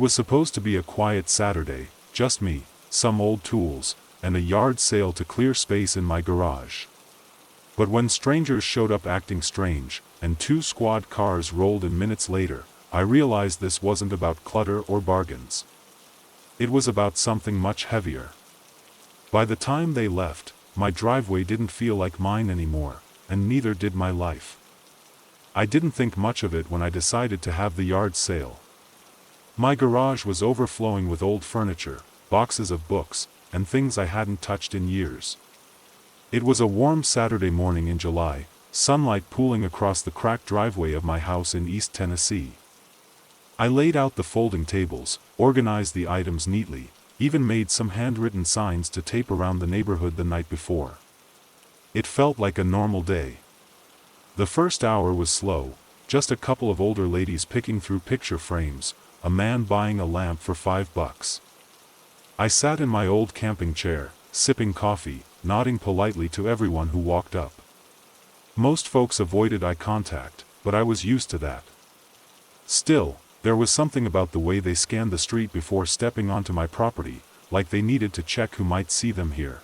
was supposed to be a quiet Saturday, just me, some old tools, and a yard sale to clear space in my garage. But when strangers showed up acting strange, and 2 squad cars rolled in minutes later, I realized this wasn't about clutter or bargains. It was about something much heavier. By the time they left, my driveway didn't feel like mine anymore, and neither did my life. I didn't think much of it when I decided to have the yard sale. My garage was overflowing with old furniture, boxes of books, and things I hadn't touched in years. It was a warm Saturday morning in July, sunlight pooling across the cracked driveway of my house in East Tennessee. I laid out the folding tables, organized the items neatly, even made some handwritten signs to tape around the neighborhood the night before. It felt like a normal day. The first hour was slow, just a couple of older ladies picking through picture frames, a man buying a lamp for $5. I sat in my old camping chair, sipping coffee, nodding politely to everyone who walked up. Most folks avoided eye contact, but I was used to that. Still, there was something about the way they scanned the street before stepping onto my property, like they needed to check who might see them here.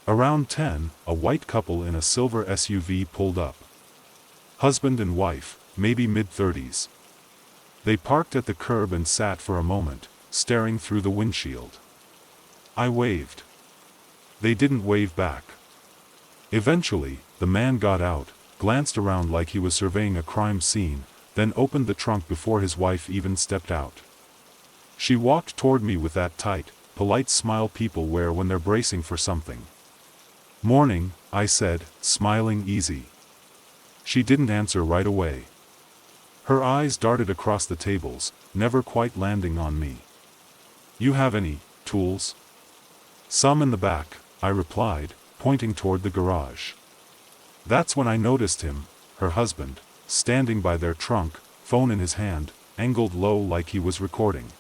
Around 10, a white couple in a silver SUV pulled up. Husband and wife, maybe mid-30s. They parked at the curb and sat for a moment, staring through the windshield. I waved. They didn't wave back. Eventually, the man got out, glanced around like he was surveying a crime scene, then opened the trunk before his wife even stepped out. She walked toward me with that tight, polite smile people wear when they're bracing for something. "Morning," I said, smiling easy. She didn't answer right away. Her eyes darted across the tables, never quite landing on me. "You have any tools?" "Some in the back," I replied, pointing toward the garage. That's when I noticed him, her husband, standing by their trunk, phone in his hand, angled low like he was recording.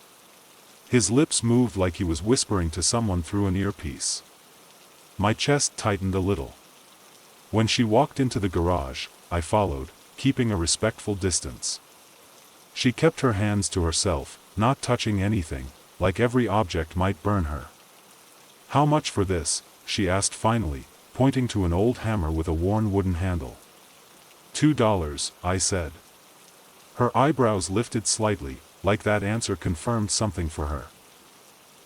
His lips moved like he was whispering to someone through an earpiece. My chest tightened a little. When she walked into the garage, I followed, keeping a respectful distance. She kept her hands to herself, not touching anything, like every object might burn her. "How much for this?" she asked finally, pointing to an old hammer with a worn wooden handle. $2, I said. Her eyebrows lifted slightly, like that answer confirmed something for her.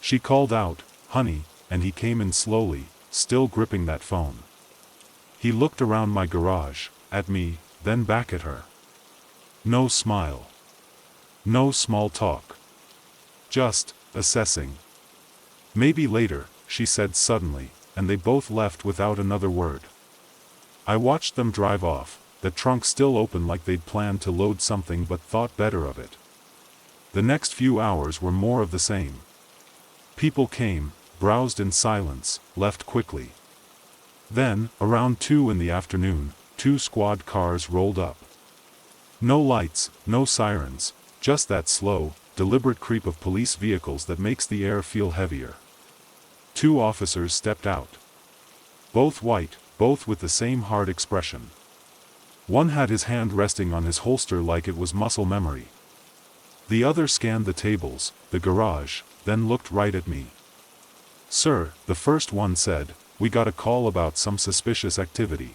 She called out, "Honey," and he came in slowly, still gripping that phone. He looked around my garage, at me, then back at her. No smile. No small talk. Just assessing. "Maybe later," she said suddenly, and they both left without another word. I watched them drive off, the trunk still open like they'd planned to load something but thought better of it. The next few hours were more of the same. People came, browsed in silence, left quickly. Then, around 2 in the afternoon, 2 squad cars rolled up. No lights, no sirens, just that slow, deliberate creep of police vehicles that makes the air feel heavier. 2 officers stepped out. Both white, both with the same hard expression. One had his hand resting on his holster like it was muscle memory. The other scanned the tables, the garage, then looked right at me. "Sir," the first one said, "we got a call about some suspicious activity.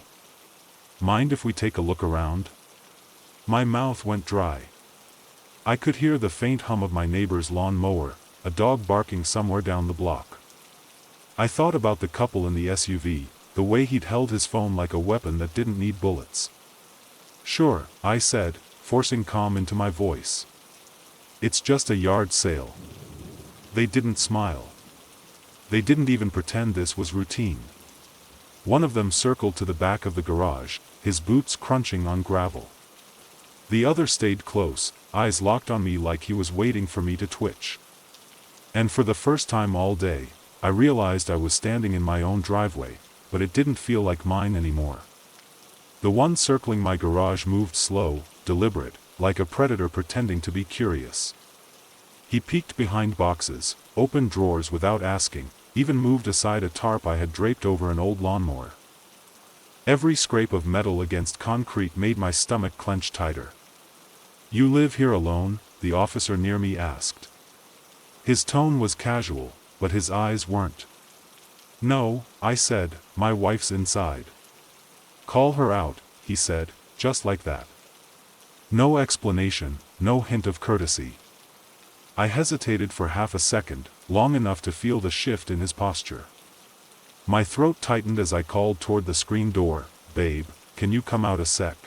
Mind if we take a look around?" My mouth went dry. I could hear the faint hum of my neighbor's lawn mower, a dog barking somewhere down the block. I thought about the couple in the SUV, the way he'd held his phone like a weapon that didn't need bullets. "Sure," I said, forcing calm into my voice. "It's just a yard sale." They didn't smile. They didn't even pretend this was routine. One of them circled to the back of the garage, his boots crunching on gravel. The other stayed close, eyes locked on me like he was waiting for me to twitch. And for the first time all day, I realized I was standing in my own driveway, but it didn't feel like mine anymore. The one circling my garage moved slow, deliberate, like a predator pretending to be curious. He peeked behind boxes, opened drawers without asking, even moved aside a tarp I had draped over an old lawnmower. Every scrape of metal against concrete made my stomach clench tighter. "You live here alone?" the officer near me asked. His tone was casual, but his eyes weren't. "No," I said, "my wife's inside." "Call her out," he said, just like that. No explanation, no hint of courtesy. I hesitated for half a second, long enough to feel the shift in his posture. My throat tightened as I called toward the screen door, "Babe, can you come out a sec?"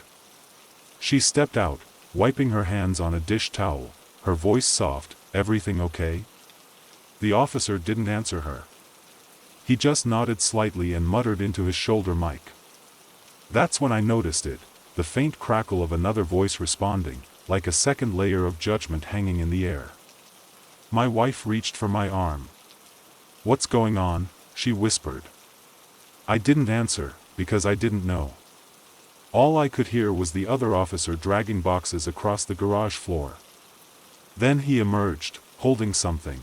She stepped out, wiping her hands on a dish towel, her voice soft, "Everything okay?" The officer didn't answer her. He just nodded slightly and muttered into his shoulder mic. That's when I noticed it, the faint crackle of another voice responding, like a second layer of judgment hanging in the air. My wife reached for my arm. "What's going on?" she whispered. I didn't answer, because I didn't know. All I could hear was the other officer dragging boxes across the garage floor. Then he emerged, holding something.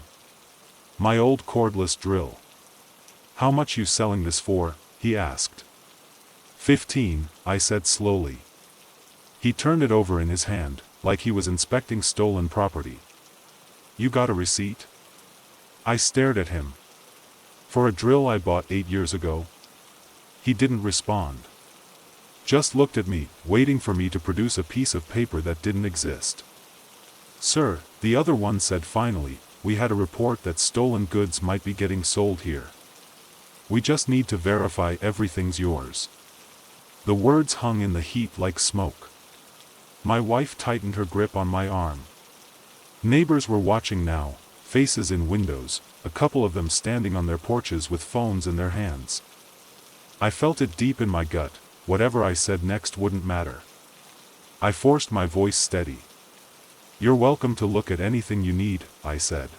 My old cordless drill. "How much you selling this for?" he asked. 15, I said slowly. He turned it over in his hand, like he was inspecting stolen property. "You got a receipt?" I stared at him. "For a drill I bought 8 years ago?" He didn't respond. Just looked at me, waiting for me to produce a piece of paper that didn't exist. "Sir," the other one said finally, "we had a report that stolen goods might be getting sold here. We just need to verify everything's yours." The words hung in the heat like smoke. My wife tightened her grip on my arm. Neighbors were watching now, faces in windows, a couple of them standing on their porches with phones in their hands. I felt it deep in my gut, whatever I said next wouldn't matter. I forced my voice steady. "You're welcome to look at anything you need," I said.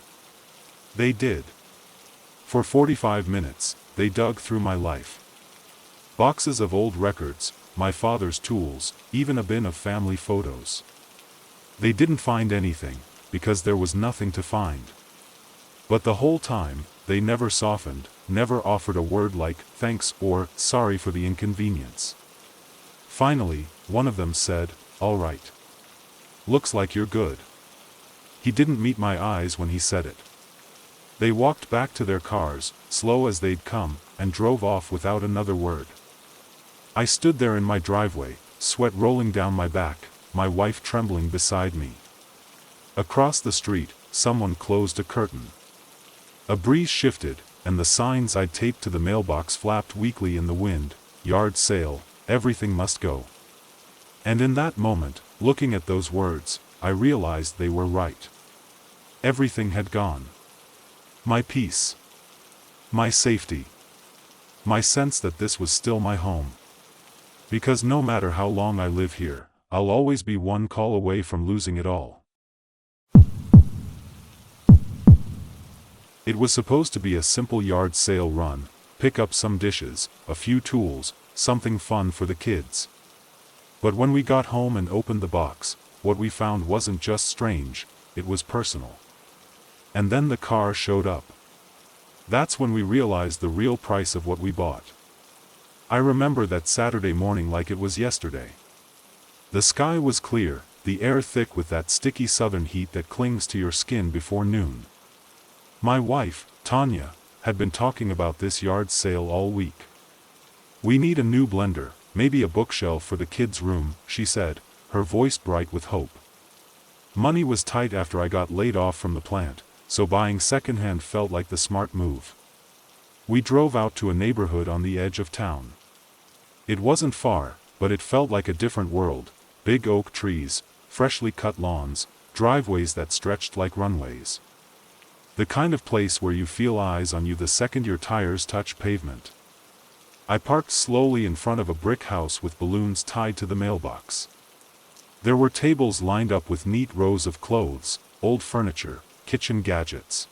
They did. For 45 minutes, they dug through my life. Boxes of old records, my father's tools, even a bin of family photos. They didn't find anything, because there was nothing to find. But the whole time, they never softened, never offered a word like, "Thanks" or "Sorry for the inconvenience." Finally, one of them said, "All right. Looks like you're good." He didn't meet my eyes when he said it. They walked back to their cars, slow as they'd come, and drove off without another word. I stood there in my driveway, sweat rolling down my back, my wife trembling beside me. Across the street, someone closed a curtain. A breeze shifted, and the signs I'd taped to the mailbox flapped weakly in the wind, "Yard sale, everything must go." And in that moment, looking at those words, I realized they were right. Everything had gone. My peace. My safety. My sense that this was still my home. Because no matter how long I live here, I'll always be one call away from losing it all. It was supposed to be a simple yard sale run, pick up some dishes, a few tools, something fun for the kids. But when we got home and opened the box, what we found wasn't just strange, it was personal. And then the car showed up. That's when we realized the real price of what we bought. I remember that Saturday morning like it was yesterday. The sky was clear, the air thick with that sticky southern heat that clings to your skin before noon. My wife, Tanya, had been talking about this yard sale all week. "We need a new blender, maybe a bookshelf for the kids' room," she said, her voice bright with hope. Money was tight after I got laid off from the plant, so buying secondhand felt like the smart move. We drove out to a neighborhood on the edge of town. It wasn't far, but it felt like a different world, big oak trees, freshly cut lawns, driveways that stretched like runways. The kind of place where you feel eyes on you the second your tires touch pavement. I parked slowly in front of a brick house with balloons tied to the mailbox. There were tables lined up with neat rows of clothes, old furniture, kitchen gadgets.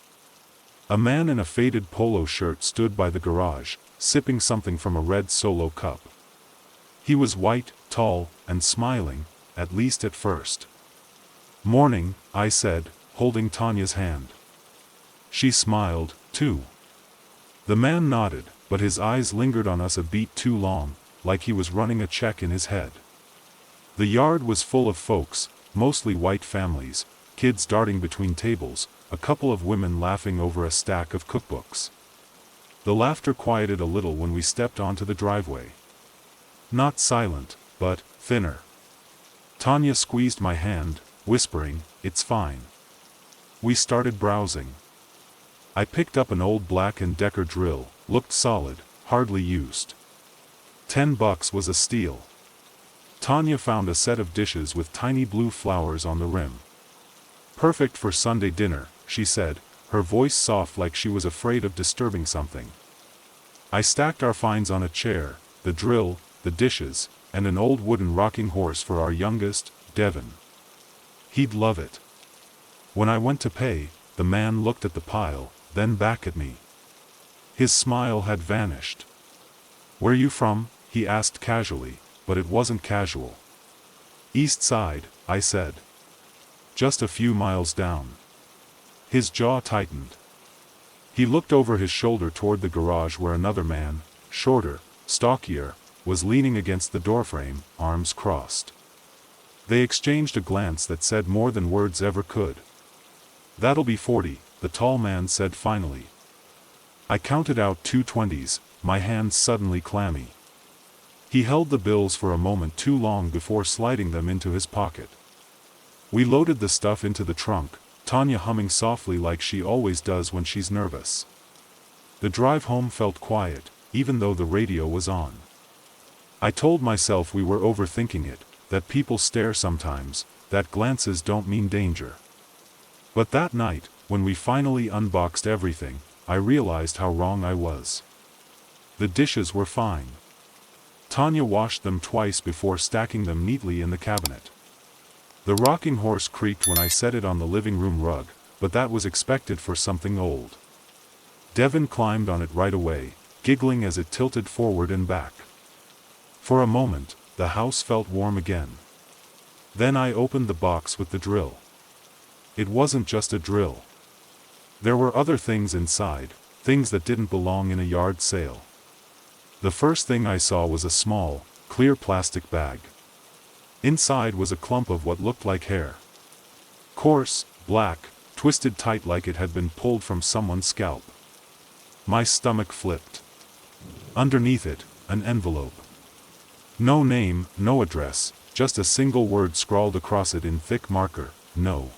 A man in a faded polo shirt stood by the garage, sipping something from a red Solo cup. He was white, tall, and smiling, at least at first. "Morning," I said, holding Tanya's hand. She smiled, too. The man nodded, but his eyes lingered on us a beat too long, like he was running a check in his head. The yard was full of folks, mostly white families, kids darting between tables, a couple of women laughing over a stack of cookbooks. The laughter quieted a little when we stepped onto the driveway. Not silent, but thinner. Tanya squeezed my hand, whispering, "It's fine." We started browsing. I picked up an old Black & Decker drill, looked solid, hardly used. $10 was a steal. Tanya found a set of dishes with tiny blue flowers on the rim. "Perfect for Sunday dinner," she said, her voice soft like she was afraid of disturbing something. I stacked our finds on a chair, the drill, the dishes, and an old wooden rocking horse for our youngest, Devin. He'd love it. When I went to pay, the man looked at the pile, then back at me. His smile had vanished. "Where you from?" he asked casually, but it wasn't casual. "East Side," I said. "Just a few miles down." His jaw tightened. He looked over his shoulder toward the garage where another man, shorter, stockier, was leaning against the doorframe, arms crossed. They exchanged a glance that said more than words ever could. "That'll be 40, the tall man said finally. I counted out 2 20s, my hands suddenly clammy. He held the bills for a moment too long before sliding them into his pocket. We loaded the stuff into the trunk, Tanya humming softly like she always does when she's nervous. The drive home felt quiet, even though the radio was on. I told myself we were overthinking it, that people stare sometimes, that glances don't mean danger. But that night, when we finally unboxed everything, I realized how wrong I was. The dishes were fine. Tanya washed them twice before stacking them neatly in the cabinet. The rocking horse creaked when I set it on the living room rug, but that was expected for something old. Devin climbed on it right away, giggling as it tilted forward and back. For a moment, the house felt warm again. Then I opened the box with the drill. It wasn't just a drill. There were other things inside, things that didn't belong in a yard sale. The first thing I saw was a small, clear plastic bag. Inside was a clump of what looked like hair. Coarse, black, twisted tight like it had been pulled from someone's scalp. My stomach flipped. Underneath it, an envelope. No name, no address, just a single word scrawled across it in thick marker, "No."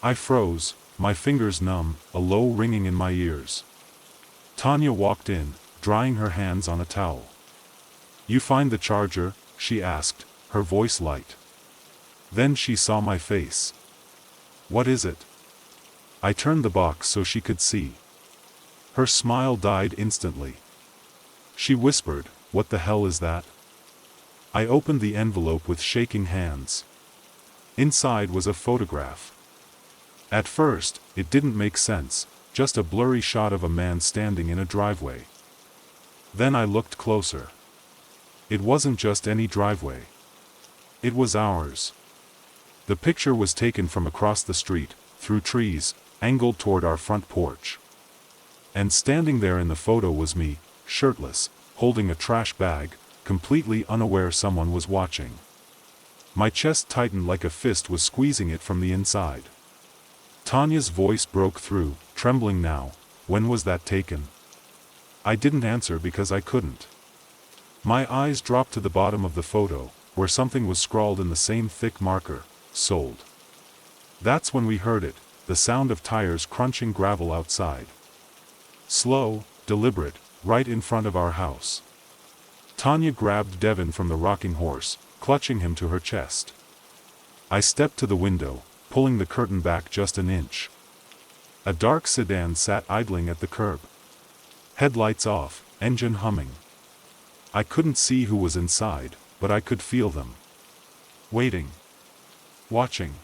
I froze, my fingers numb, a low ringing in my ears. Tanya walked in, drying her hands on a towel. "You find the charger?" she asked, her voice light. Then she saw my face. "What is it?" I turned the box so she could see. Her smile died instantly. She whispered, "What the hell is that?" I opened the envelope with shaking hands. Inside was a photograph. At first, it didn't make sense, just a blurry shot of a man standing in a driveway. Then I looked closer. It wasn't just any driveway. It was ours. The picture was taken from across the street, through trees, angled toward our front porch. And standing there in the photo was me, shirtless, holding a trash bag, completely unaware someone was watching. My chest tightened like a fist was squeezing it from the inside. Tanya's voice broke through, trembling now. "When was that taken?" I didn't answer because I couldn't. My eyes dropped to the bottom of the photo, where something was scrawled in the same thick marker, "Sold." That's when we heard it, the sound of tires crunching gravel outside. Slow, deliberate, right in front of our house. Tanya grabbed Devin from the rocking horse, clutching him to her chest. I stepped to the window, pulling the curtain back just an inch. A dark sedan sat idling at the curb. Headlights off, engine humming. I couldn't see who was inside, but I could feel them. Waiting. Watching.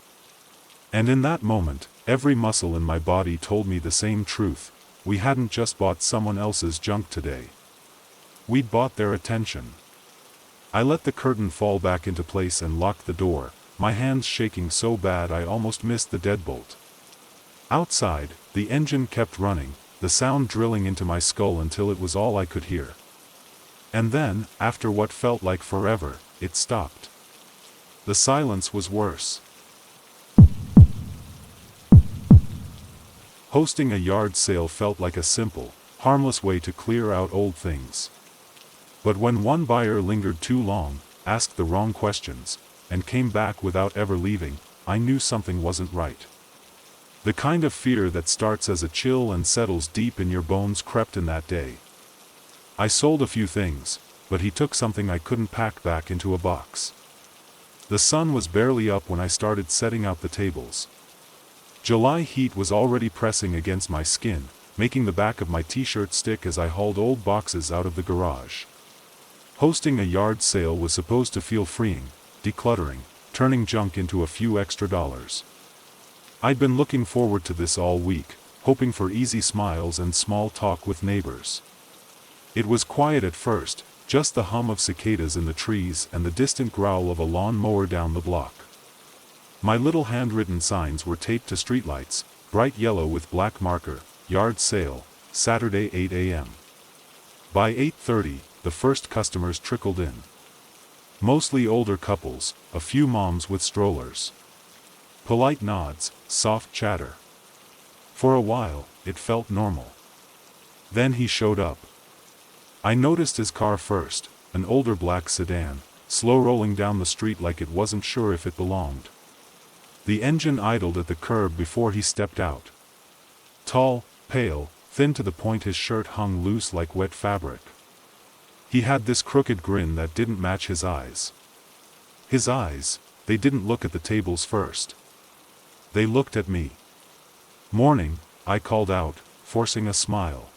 And in that moment, every muscle in my body told me the same truth: we hadn't just bought someone else's junk today. We'd bought their attention. I let the curtain fall back into place and locked the door, my hands shaking so bad I almost missed the deadbolt. Outside, the engine kept running, the sound drilling into my skull until it was all I could hear. And then, after what felt like forever, it stopped. The silence was worse. Hosting a yard sale felt like a simple, harmless way to clear out old things. But when one buyer lingered too long, asked the wrong questions, and came back without ever leaving, I knew something wasn't right. The kind of fear that starts as a chill and settles deep in your bones crept in that day. I sold a few things, but he took something I couldn't pack back into a box. The sun was barely up when I started setting out the tables. July heat was already pressing against my skin, making the back of my t-shirt stick as I hauled old boxes out of the garage. Hosting a yard sale was supposed to feel freeing, decluttering, turning junk into a few extra dollars. I'd been looking forward to this all week, hoping for easy smiles and small talk with neighbors. It was quiet at first, just the hum of cicadas in the trees and the distant growl of a lawn mower down the block. My little handwritten signs were taped to streetlights, bright yellow with black marker, yard sale, Saturday 8 a.m. By 8:30, the first customers trickled in. Mostly older couples, a few moms with strollers. Polite nods, soft chatter. For a while, it felt normal. Then he showed up. I noticed his car first, an older black sedan, slow rolling down the street like it wasn't sure if it belonged. The engine idled at the curb before he stepped out. Tall, pale, thin to the point his shirt hung loose like wet fabric. He had this crooked grin that didn't match his eyes. His eyes, they didn't look at the tables first. They looked at me. "Morning," I called out, forcing a smile.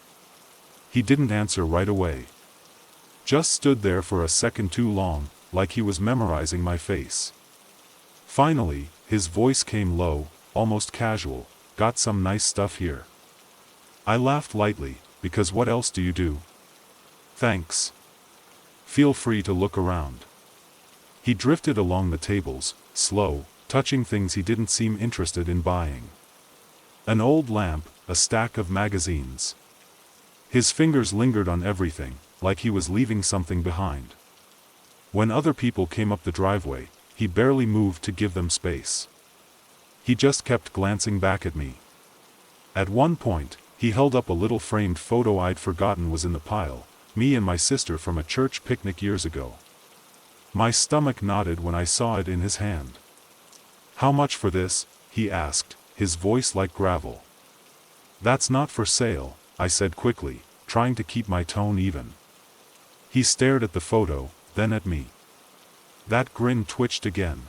He didn't answer right away. Just stood there for a second too long, like he was memorizing my face. Finally, his voice came low, almost casual. "Got some nice stuff here." I laughed lightly, because what else do you do? "Thanks. Feel free to look around." He drifted along the tables, slow, touching things he didn't seem interested in buying. An old lamp, a stack of magazines. His fingers lingered on everything, like he was leaving something behind. When other people came up the driveway, he barely moved to give them space. He just kept glancing back at me. At one point, he held up a little framed photo I'd forgotten was in the pile, me and my sister from a church picnic years ago. My stomach knotted when I saw it in his hand. "How much for this?" he asked, his voice like gravel. "That's not for sale," I said quickly, trying to keep my tone even. He stared at the photo, then at me. That grin twitched again.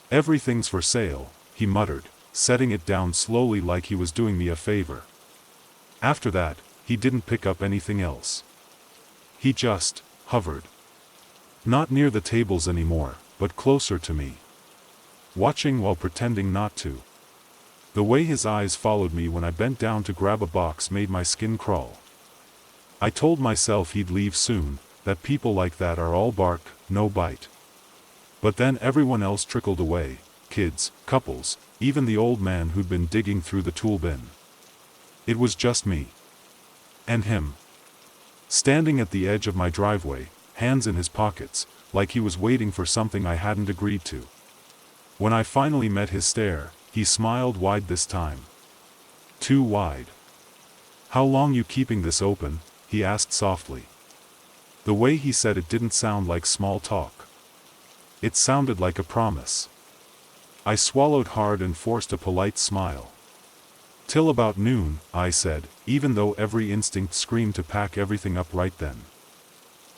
"Everything's for sale," he muttered, setting it down slowly like he was doing me a favor. After that, he didn't pick up anything else. He just hovered. Not near the tables anymore, but closer to me. Watching while pretending not to. The way his eyes followed me when I bent down to grab a box made my skin crawl. I told myself he'd leave soon, that people like that are all bark, no bite. But then everyone else trickled away, kids, couples, even the old man who'd been digging through the tool bin. It was just me. And him. Standing at the edge of my driveway, hands in his pockets, like he was waiting for something I hadn't agreed to. When I finally met his stare, he smiled wide this time. Too wide. "How long you keeping this open?" he asked softly. The way he said it didn't sound like small talk. It sounded like a promise. I swallowed hard and forced a polite smile. "Till about noon," I said, even though every instinct screamed to pack everything up right then.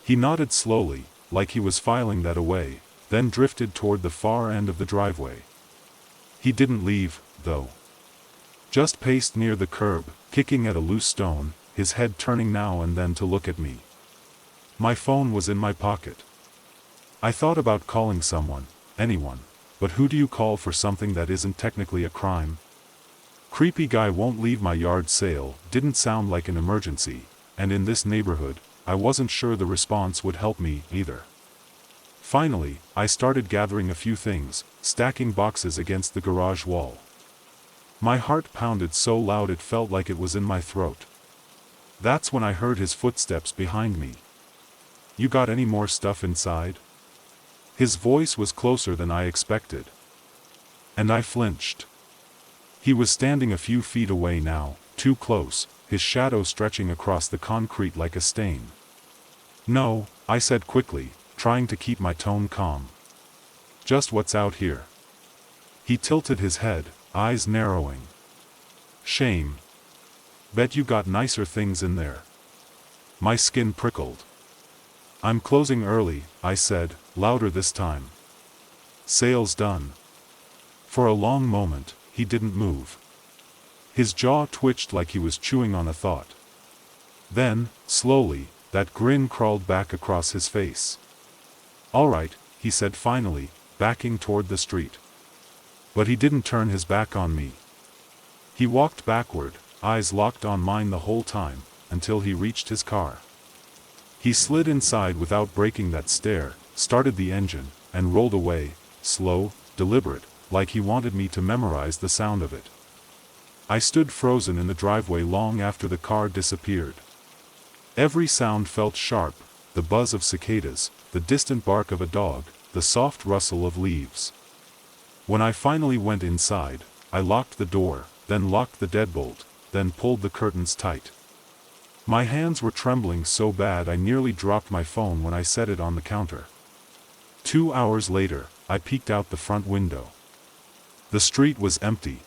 He nodded slowly, like he was filing that away, then drifted toward the far end of the driveway. He didn't leave, though. Just paced near the curb, kicking at a loose stone, his head turning now and then to look at me. My phone was in my pocket. I thought about calling someone, anyone, but who do you call for something that isn't technically a crime? "Creepy guy won't leave my yard sale" didn't sound like an emergency, and in this neighborhood, I wasn't sure the response would help me either. Finally, I started gathering a few things, stacking boxes against the garage wall. My heart pounded so loud it felt like it was in my throat. That's when I heard his footsteps behind me. "You got any more stuff inside?" His voice was closer than I expected. And I flinched. He was standing a few feet away now, too close, his shadow stretching across the concrete like a stain. "No," I said quickly, trying to keep my tone calm. "Just what's out here." He tilted his head, eyes narrowing. "Shame. Bet you got nicer things in there." My skin prickled. "I'm closing early," I said, louder this time. "Sale's done." For a long moment, he didn't move. His jaw twitched like he was chewing on a thought. Then, slowly, that grin crawled back across his face. "All right," he said finally, backing toward the street. But he didn't turn his back on me. He walked backward, eyes locked on mine the whole time, until he reached his car. He slid inside without breaking that stare, started the engine, and rolled away, slow, deliberate, like he wanted me to memorize the sound of it. I stood frozen in the driveway long after the car disappeared. Every sound felt sharp, the buzz of cicadas, the distant bark of a dog, the soft rustle of leaves. When I finally went inside, I locked the door, then locked the deadbolt, then pulled the curtains tight. My hands were trembling so bad I nearly dropped my phone when I set it on the counter. 2 hours later, I peeked out the front window. The street was empty.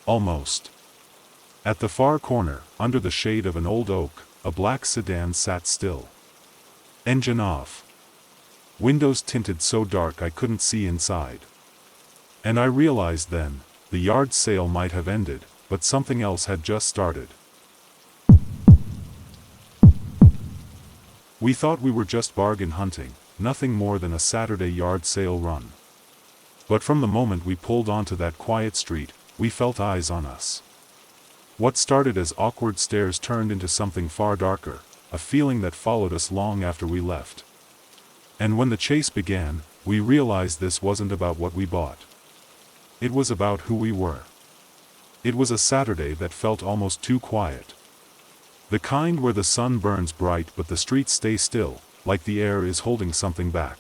Almost. At the far corner, under the shade of an old oak, a black sedan sat still. Engine off. Windows tinted so dark I couldn't see inside. And I realized then, the yard sale might have ended, but something else had just started. We thought we were just bargain hunting, nothing more than a Saturday yard sale run. But from the moment we pulled onto that quiet street, we felt eyes on us. What started as awkward stares turned into something far darker, a feeling that followed us long after we left. And when the chase began, we realized this wasn't about what we bought. It was about who we were. It was a Saturday that felt almost too quiet. The kind where the sun burns bright but the streets stay still, like the air is holding something back.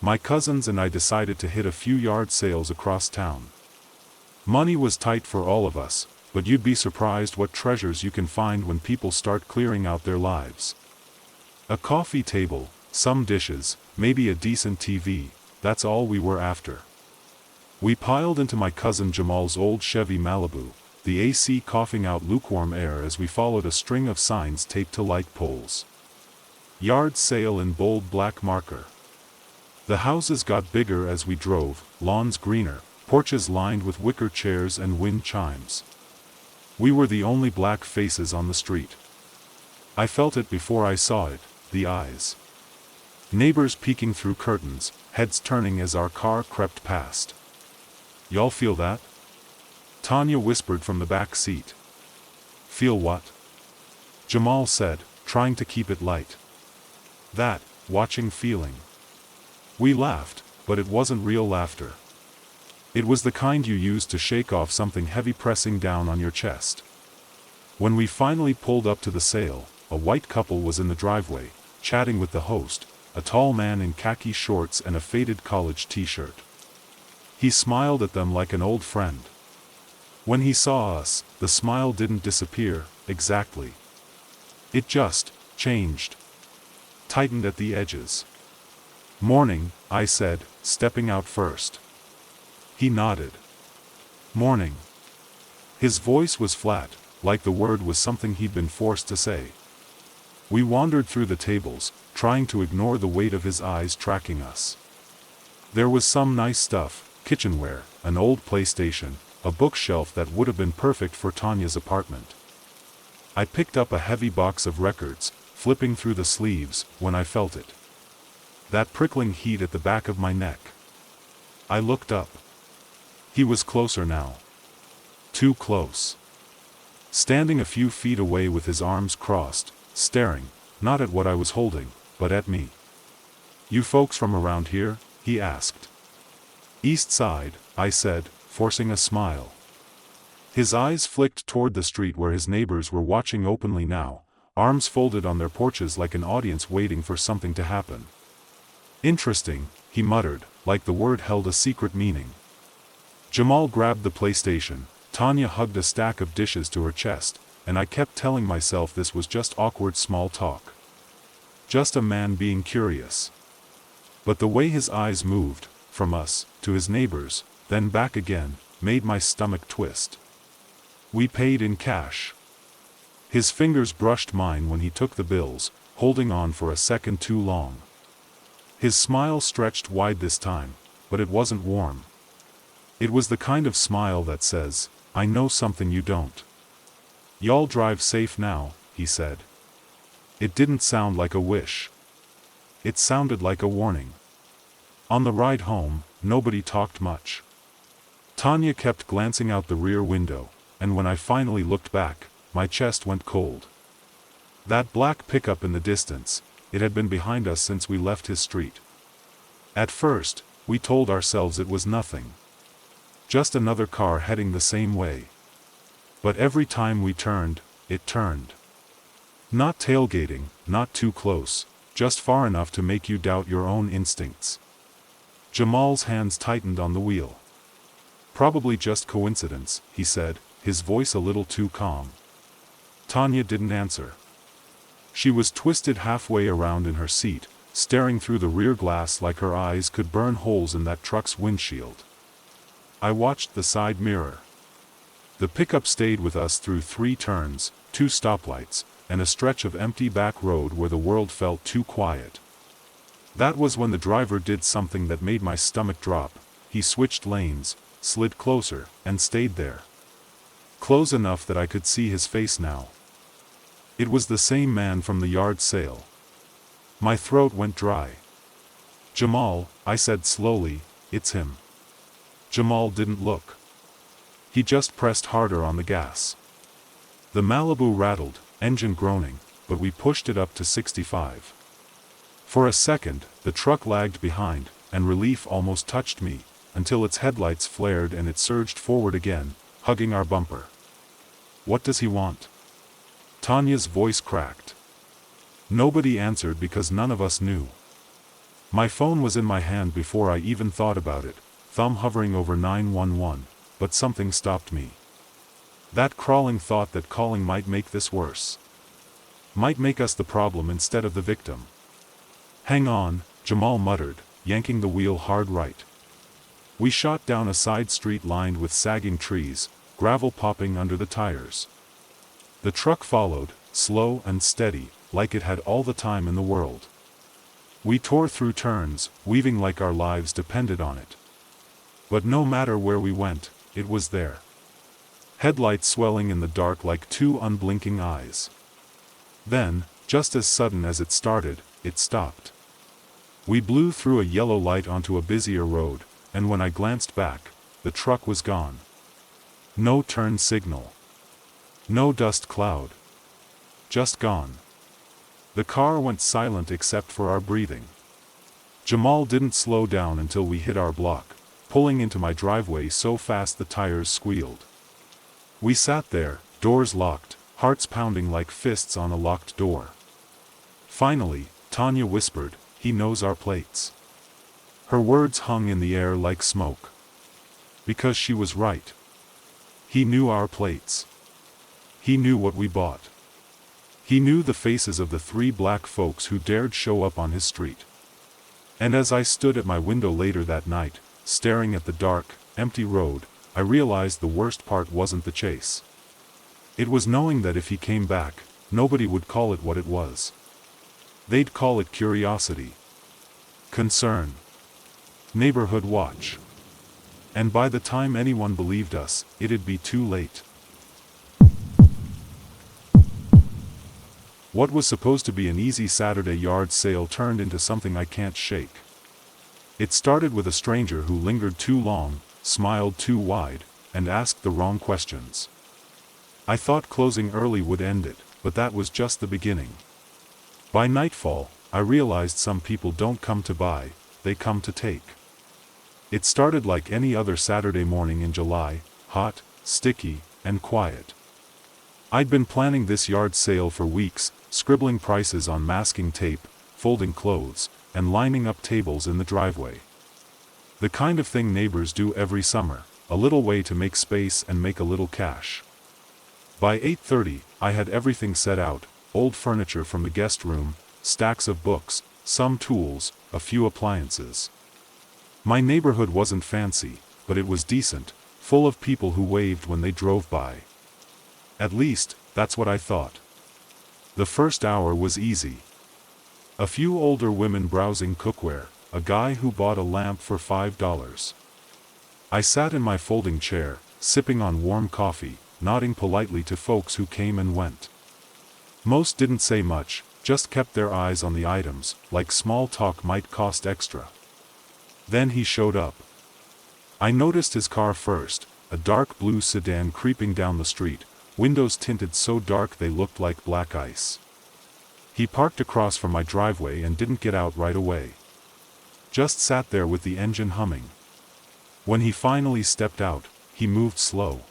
My cousins and I decided to hit a few yard sales across town. Money was tight for all of us, but you'd be surprised what treasures you can find when people start clearing out their lives. A coffee table, some dishes, maybe a decent TV, that's all we were after. We piled into my cousin Jamal's old Chevy Malibu, the AC coughing out lukewarm air as we followed a string of signs taped to light poles. Yard sale in bold black marker. The houses got bigger as we drove, lawns greener, porches lined with wicker chairs and wind chimes. We were the only black faces on the street. I felt it before I saw it, the eyes. Neighbors peeking through curtains, heads turning as our car crept past. "Y'all feel that?" Tanya whispered from the back seat. "Feel what?" Jamal said, trying to keep it light. "That, watching feeling." We laughed, but it wasn't real laughter. It was the kind you use to shake off something heavy pressing down on your chest. When we finally pulled up to the sale, a white couple was in the driveway, chatting with the host, a tall man in khaki shorts and a faded college t-shirt. He smiled at them like an old friend. When he saw us, the smile didn't disappear, exactly. It just changed. Tightened at the edges. "Morning," I said, stepping out first. He nodded. "Morning." His voice was flat, like the word was something he'd been forced to say. We wandered through the tables, trying to ignore the weight of his eyes tracking us. There was some nice stuff, kitchenware, an old PlayStation, a bookshelf that would have been perfect for Tanya's apartment. I picked up a heavy box of records, flipping through the sleeves, when I felt it. That prickling heat at the back of my neck. I looked up. He was closer now. Too close. Standing a few feet away with his arms crossed, staring, not at what I was holding, but at me. "You folks from around here?" he asked. "East Side," I said, forcing a smile. His eyes flicked toward the street where his neighbors were watching openly now, arms folded on their porches like an audience waiting for something to happen. "Interesting," he muttered, like the word held a secret meaning. Jamal grabbed the PlayStation, Tanya hugged a stack of dishes to her chest, and I kept telling myself this was just awkward small talk. Just a man being curious. But the way his eyes moved, from us, to his neighbors, then back again, made my stomach twist. We paid in cash. His fingers brushed mine when he took the bills, holding on for a second too long. His smile stretched wide this time, but it wasn't warm. It was the kind of smile that says, I know something you don't. Y'all drive safe now, he said. It didn't sound like a wish. It sounded like a warning. On the ride home, nobody talked much. Tanya kept glancing out the rear window, and when I finally looked back, my chest went cold. That black pickup in the distance, it had been behind us since we left his street. At first, we told ourselves it was nothing. Just another car heading the same way. But every time we turned, it turned. Not tailgating, not too close, just far enough to make you doubt your own instincts. Jamal's hands tightened on the wheel. Probably just coincidence, he said, his voice a little too calm. Tanya didn't answer. She was twisted halfway around in her seat, staring through the rear glass like her eyes could burn holes in that truck's windshield. I watched the side mirror. The pickup stayed with us through 3 turns, 2 stoplights, and a stretch of empty back road where the world felt too quiet. That was when the driver did something that made my stomach drop. He switched lanes, slid closer, and stayed there. Close enough that I could see his face now. It was the same man from the yard sale. My throat went dry. Jamal, I said slowly, it's him. Jamal didn't look. He just pressed harder on the gas. The Malibu rattled, engine groaning, but we pushed it up to 65. For a second, the truck lagged behind, and relief almost touched me, until its headlights flared and it surged forward again, hugging our bumper. What does he want? Tanya's voice cracked. Nobody answered because none of us knew. My phone was in my hand before I even thought about it, thumb hovering over 911, but something stopped me. That crawling thought that calling might make this worse. Might make us the problem instead of the victim. Hang on, Jamal muttered, yanking the wheel hard right. We shot down a side street lined with sagging trees, gravel popping under the tires. The truck followed, slow and steady, like it had all the time in the world. We tore through turns, weaving like our lives depended on it. But no matter where we went, it was there. Headlights swelling in the dark like 2 unblinking eyes. Then, just as sudden as it started, it stopped. We blew through a yellow light onto a busier road, and when I glanced back, the truck was gone. No turn signal. No dust cloud. Just gone. The car went silent except for our breathing. Jamal didn't slow down until we hit our block, pulling into my driveway so fast the tires squealed. We sat there, doors locked, hearts pounding like fists on a locked door. Finally, Tanya whispered, "He knows our plates." Her words hung in the air like smoke. Because she was right. He knew our plates. He knew what we bought. He knew the faces of the 3 black folks who dared show up on his street. And as I stood at my window later that night, staring at the dark, empty road, I realized the worst part wasn't the chase. It was knowing that if he came back, nobody would call it what it was. They'd call it curiosity, concern, neighborhood watch. And by the time anyone believed us, it'd be too late. What was supposed to be an easy Saturday yard sale turned into something I can't shake. It started with a stranger who lingered too long, smiled too wide, and asked the wrong questions. I thought closing early would end it, but that was just the beginning. By nightfall, I realized some people don't come to buy, they come to take. It started like any other Saturday morning in July, hot, sticky, and quiet. I'd been planning this yard sale for weeks, scribbling prices on masking tape, folding clothes, and lining up tables in the driveway. The kind of thing neighbors do every summer, a little way to make space and make a little cash. By 8:30, I had everything set out, old furniture from the guest room, stacks of books, some tools, a few appliances. My neighborhood wasn't fancy, but it was decent, full of people who waved when they drove by. At least, that's what I thought. The first hour was easy. A few older women browsing cookware, a guy who bought a lamp for $5. I sat in my folding chair, sipping on warm coffee, nodding politely to folks who came and went. Most didn't say much, just kept their eyes on the items, like small talk might cost extra. Then he showed up. I noticed his car first, a dark blue sedan creeping down the street, windows tinted so dark they looked like black ice. He parked across from my driveway and didn't get out right away. Just sat there with the engine humming. When he finally stepped out, he moved slow.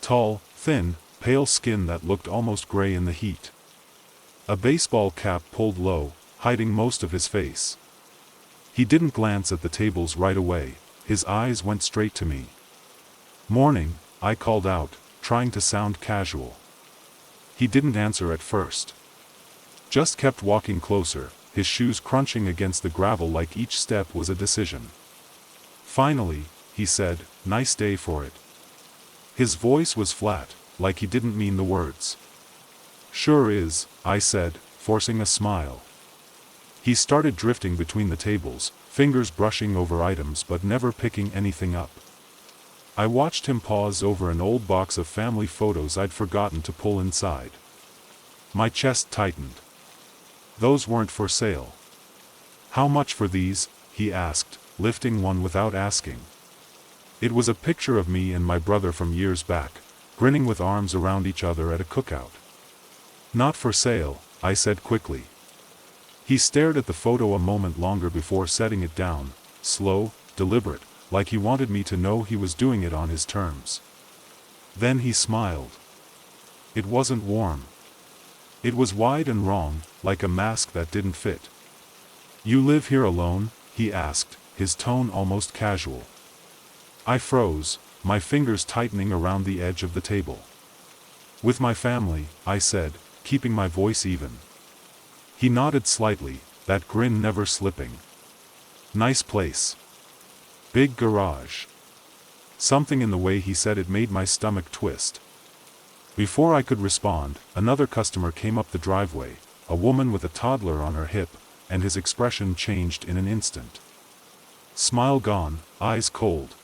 Tall, thin, pale skin that looked almost gray in the heat. A baseball cap pulled low, hiding most of his face. He didn't glance at the tables right away, his eyes went straight to me. "Morning," I called out, trying to sound casual. He didn't answer at first. Just kept walking closer, his shoes crunching against the gravel like each step was a decision. Finally, he said, "Nice day for it." His voice was flat, like he didn't mean the words. "Sure is," I said, forcing a smile. He started drifting between the tables, fingers brushing over items but never picking anything up. I watched him pause over an old box of family photos I'd forgotten to pull inside. My chest tightened. Those weren't for sale. "How much for these?" he asked, lifting one without asking. It was a picture of me and my brother from years back, grinning with arms around each other at a cookout. "Not for sale," I said quickly. He stared at the photo a moment longer before setting it down, slow, deliberate, like he wanted me to know he was doing it on his terms. Then he smiled. It wasn't warm. It was wide and wrong, like a mask that didn't fit. "You live here alone?" he asked, his tone almost casual. I froze, my fingers tightening around the edge of the table. "With my family," I said, keeping my voice even. He nodded slightly, that grin never slipping. "Nice place. Big garage." Something in the way he said it made my stomach twist. Before I could respond, another customer came up the driveway, a woman with a toddler on her hip, and his expression changed in an instant. Smile gone, eyes cold.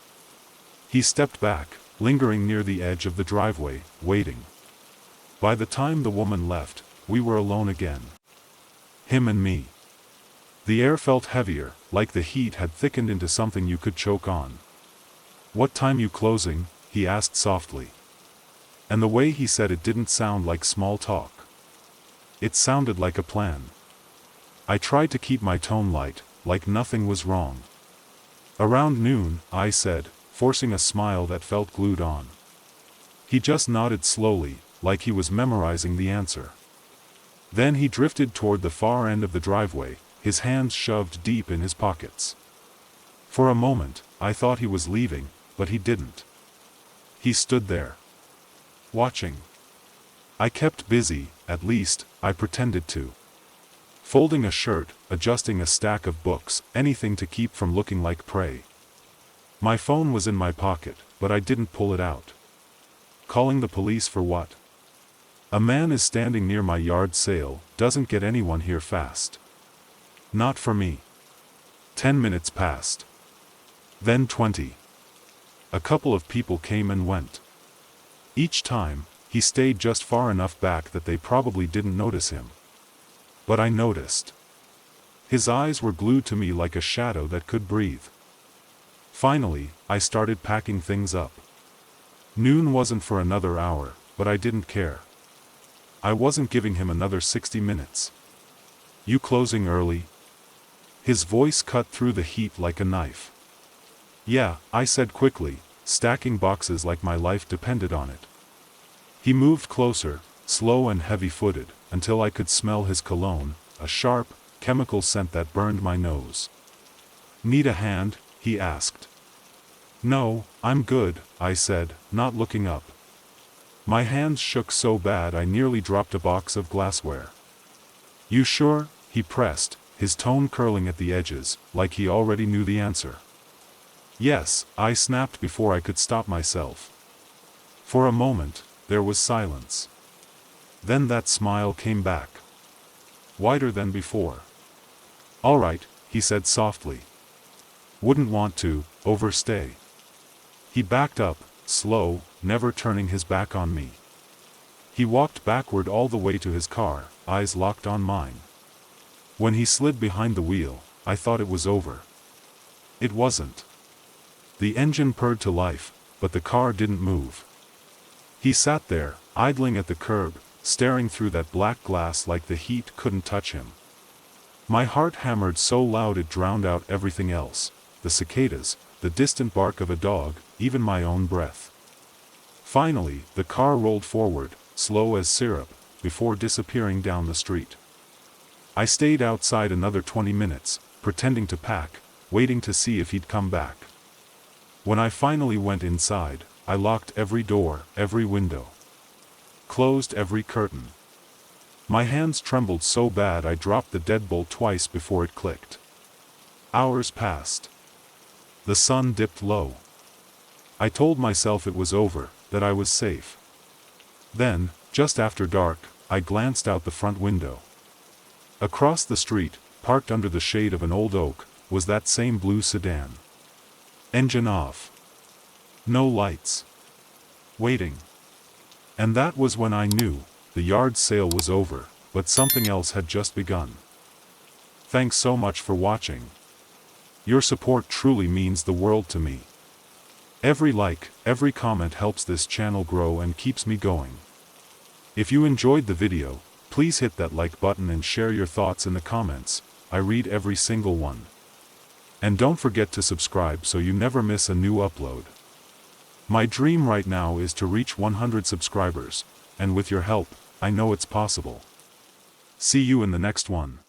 He stepped back, lingering near the edge of the driveway, waiting. By the time the woman left, we were alone again. Him and me. The air felt heavier, like the heat had thickened into something you could choke on. "What time you closing?" he asked softly. And the way he said it didn't sound like small talk. It sounded like a plan. I tried to keep my tone light, like nothing was wrong. "Around noon," I said, forcing a smile that felt glued on. He just nodded slowly, like he was memorizing the answer. Then he drifted toward the far end of the driveway, his hands shoved deep in his pockets. For a moment, I thought he was leaving, but he didn't. He stood there. Watching. I kept busy, at least, I pretended to. Folding a shirt, adjusting a stack of books, anything to keep from looking like prey. My phone was in my pocket, but I didn't pull it out. Calling the police for what? A man is standing near my yard sale, doesn't get anyone here fast. Not for me. 10 minutes passed. Then 20. A couple of people came and went. Each time, he stayed just far enough back that they probably didn't notice him. But I noticed. His eyes were glued to me like a shadow that could breathe. Finally, I started packing things up. Noon wasn't for another hour, but I didn't care. I wasn't giving him another 60 minutes. "You closing early?" His voice cut through the heat like a knife. "Yeah," I said quickly, stacking boxes like my life depended on it. He moved closer, slow and heavy-footed, until I could smell his cologne, a sharp, chemical scent that burned my nose. "Need a hand?" he asked. No, I'm good, I said, not looking up. My hands shook so bad I nearly dropped a box of glassware. You sure? He pressed, his tone curling at the edges, like he already knew the answer. Yes, I snapped before I could stop myself. For a moment, there was silence. Then that smile came back. Wider than before. All right, he said softly. Wouldn't want to overstay. He backed up, slow, never turning his back on me. He walked backward all the way to his car, eyes locked on mine. When he slid behind the wheel, I thought it was over. It wasn't. The engine purred to life, but the car didn't move. He sat there, idling at the curb, staring through that black glass like the heat couldn't touch him. My heart hammered so loud it drowned out everything else, the cicadas, the distant bark of a dog, even my own breath. Finally, the car rolled forward, slow as syrup, before disappearing down the street. I stayed outside another 20 minutes, pretending to pack, waiting to see if he'd come back. When I finally went inside, I locked every door, every window. Closed every curtain. My hands trembled so bad I dropped the deadbolt twice before it clicked. Hours passed. The sun dipped low. I told myself it was over, that I was safe. Then, just after dark, I glanced out the front window. Across the street, parked under the shade of an old oak, was that same blue sedan. Engine off. No lights. Waiting. And that was when I knew, the yard sale was over, but something else had just begun. Thanks so much for watching. Your support truly means the world to me. Every like, every comment helps this channel grow and keeps me going. If you enjoyed the video, please hit that like button and share your thoughts in the comments. I read every single one. And don't forget to subscribe so you never miss a new upload. My dream right now is to reach 100 subscribers, and with your help, I know it's possible. See you in the next one.